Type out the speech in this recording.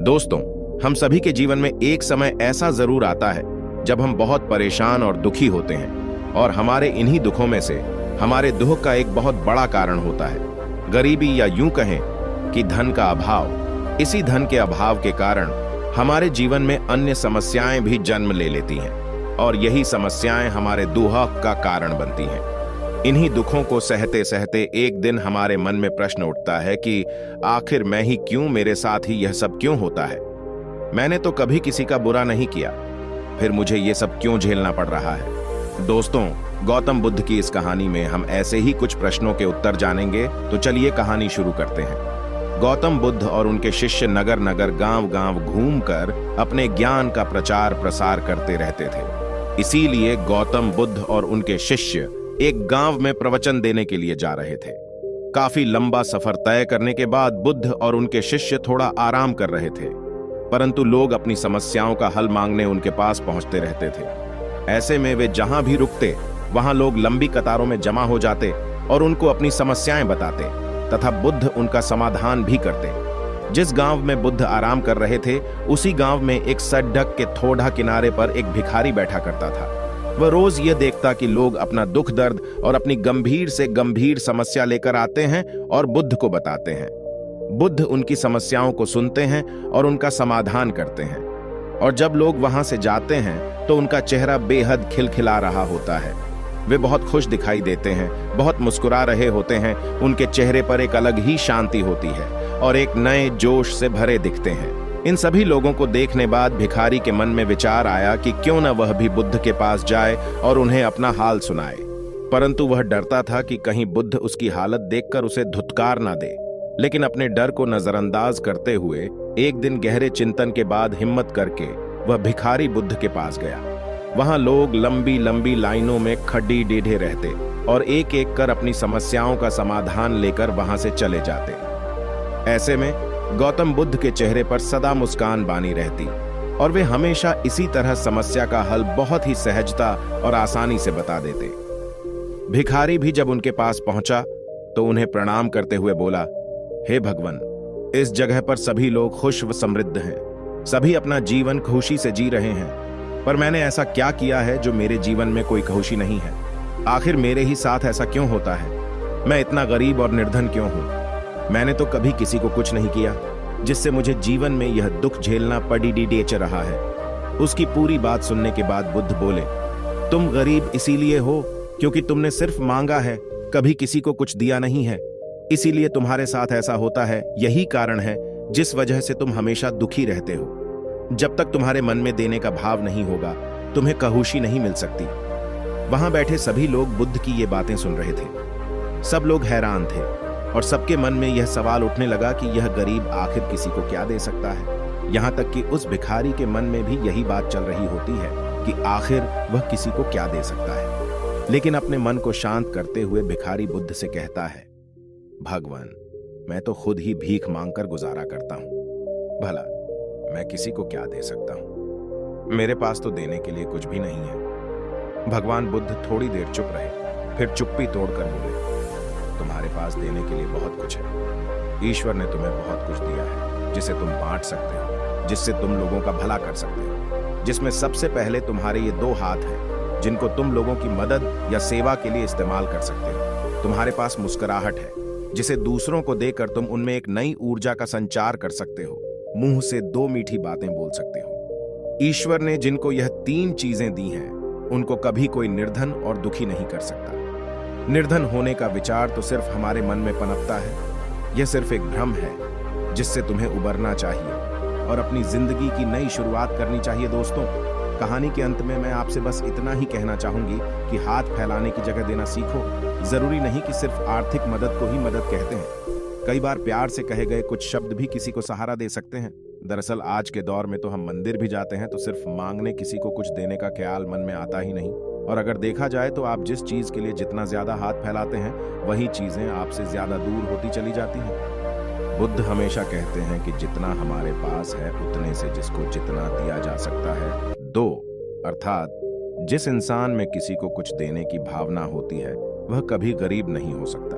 दोस्तों, हम सभी के जीवन में एक समय ऐसा जरूर आता है जब हम बहुत परेशान और दुखी होते हैं और हमारे इन्हीं दुखों में से हमारे दुख का एक बहुत बड़ा कारण होता है गरीबी, या यूं कहें कि धन का अभाव। इसी धन के अभाव के कारण हमारे जीवन में अन्य समस्याएं भी जन्म ले लेती हैं और यही समस्याएं हमारे दुख का कारण बनती हैं। इन्हीं दुखों को सहते सहते एक दिन हमारे मन में प्रश्न उठता है कि आखिर मैं ही क्यों, मेरे साथ ही यह सब क्यों होता है। मैंने तो कभी किसी का बुरा नहीं किया, फिर मुझे ये सब क्यों झेलना पड़ रहा है। दोस्तों, गौतम बुद्ध की इस कहानी में हम ऐसे ही कुछ प्रश्नों के उत्तर जानेंगे। तो चलिए कहानी शुरू करते हैं। गौतम बुद्ध और उनके शिष्य नगर नगर, गांव गांव घूमकर अपने ज्ञान का प्रचार प्रसार करते रहते थे। इसीलिए गौतम बुद्ध और उनके शिष्य एक गांव में प्रवचन देने के लिए जा रहे थे। काफी लंबा सफर तय करने के बाद बुद्ध और उनके शिष्य थोड़ा आराम कर रहे थे, परंतु लोग अपनी समस्याओं का हल मांगने उनके पास पहुंचते रहते थे। ऐसे में वे जहां भी रुकते वहां लोग लंबी कतारों में जमा हो जाते और उनको अपनी समस्याएं बताते तथा बुद्ध उनका समाधान भी करते। जिस गांव में बुद्ध आराम कर रहे थे उसी गांव में एक सड़क के थोड़ा किनारे पर एक भिखारी बैठा करता था। वह रोज यह देखता कि लोग अपना दुख दर्द और अपनी गंभीर से गंभीर समस्या लेकर आते हैं और बुद्ध को बताते हैं। बुद्ध उनकी समस्याओं को सुनते हैं और उनका समाधान करते हैं। और जब लोग वहां से जाते हैं तो उनका चेहरा बेहद खिलखिला रहा होता है। वे बहुत खुश दिखाई देते हैं, बहुत मुस्कुरा रहे होते हैं। उनके चेहरे पर एक अलग ही शांति होती है और एक नए जोश से भरे दिखते हैं। इन सभी लोगों को देखने बाद भिखारी के मन में विचार आया कि क्यों न वह भी बुद्ध के पास जाए और उन्हें अपना हाल सुनाए। परंतु वह डरता था कि कहीं बुद्ध उसकी हालत देखकर उसे धुतकार ना दे। लेकिन अपने डर को नजरअंदाज करते हुए एक दिन गहरे चिंतन के बाद हिम्मत करके वह भिखारी बुद्ध के पास गया। वहां लोग लंबी लंबी लाइनों में खड्डी टेढ़े रहते और एक एक कर अपनी समस्याओं का समाधान लेकर वहां से चले जाते। ऐसे में गौतम बुद्ध के चेहरे पर सदा मुस्कान बानी रहती और वे हमेशा इसी तरह समस्या का हल बहुत ही सहजता और आसानी से बता देते। भिखारी भी जब उनके पास पहुंचा तो उन्हें प्रणाम करते हुए बोला, हे भगवान, इस जगह पर सभी लोग खुश व समृद्ध हैं। सभी अपना जीवन खुशी से जी रहे हैं, पर मैंने ऐसा क्या किया है जो मेरे जीवन में कोई खुशी नहीं है। आखिर मेरे ही साथ ऐसा क्यों होता है? मैं इतना गरीब और निर्धन क्यों हूं? मैंने तो कभी किसी को कुछ नहीं किया जिससे मुझे जीवन में यह दुख झेलना पड़ रहा है। उसकी पूरी बात सुनने के बाद बुद्ध बोले, तुम गरीब इसीलिए हो क्योंकि तुमने सिर्फ मांगा है, कभी किसी को कुछ दिया नहीं है। इसीलिए तुम्हारे साथ ऐसा होता है। यही कारण है जिस वजह से तुम हमेशा दुखी रहते हो। जब तक तुम्हारे मन में देने का भाव नहीं होगा तुम्हें खुशी नहीं मिल सकती। वहां बैठे सभी लोग बुद्ध की ये बातें सुन रहे थे। सब लोग हैरान थे और सबके मन में यह सवाल उठने लगा कि यह गरीब आखिर किसी को क्या दे सकता है। यहां तक कि उस भिखारी के मन में भी यही बात चल रही होती है कि आखिर वह किसी को क्या दे सकता है। लेकिन अपने मन को शांत करते हुए भिखारी बुद्ध से कहता है, भगवान, मैं तो खुद ही भीख मांगकर गुजारा करता हूं। भला मैं किसी को क्या दे सकता हूं? मेरे पास तो देने के लिए कुछ भी नहीं है। भगवान बुद्ध थोड़ी देर चुप रहे, फिर चुप्पी तोड़कर बोले, तुम्हारे पास देने के लिए बहुत कुछ है। ईश्वर ने तुम्हें बहुत कुछ दिया है जिसे तुम बांट सकते हो, जिससे तुम लोगों का भला कर सकते हो। जिसमें सबसे पहले तुम्हारे ये 2 हाथ हैं जिनको तुम लोगों की मदद या सेवा के लिए इस्तेमाल कर सकते हो। तुम्हारे पास मुस्कुराहट है जिसे दूसरों को देकर तुम उनमें एक नई ऊर्जा का संचार कर सकते हो। मुंह से 2 मीठी बातें बोल सकते हो। ईश्वर ने जिनको यह 3 चीजें दी हैं उनको कभी कोई निर्धन और दुखी नहीं कर सकता। निर्धन होने का विचार तो सिर्फ हमारे मन में पनपता है। यह सिर्फ एक भ्रम है जिससे तुम्हें उबरना चाहिए और अपनी जिंदगी की नई शुरुआत करनी चाहिए। दोस्तों, कहानी के अंत में मैं आपसे बस इतना ही कहना चाहूंगी कि हाथ फैलाने की जगह देना सीखो। जरूरी नहीं कि सिर्फ आर्थिक मदद को ही मदद कहते हैं। कई बार प्यार से कहे गए कुछ शब्द भी किसी को सहारा दे सकते हैं। दरअसल आज के दौर में तो हम मंदिर भी जाते हैं तो सिर्फ मांगने, किसी को कुछ देने का ख्याल मन में आता ही नहीं। और अगर देखा जाए तो आप जिस चीज के लिए जितना ज्यादा हाथ फैलाते हैं वही चीजें आपसे ज्यादा दूर होती चली जाती हैं। बुद्ध हमेशा कहते हैं कि जितना हमारे पास है उतने से जिसको जितना दिया जा सकता है दो। अर्थात जिस इंसान में किसी को कुछ देने की भावना होती है वह कभी गरीब नहीं हो सकता।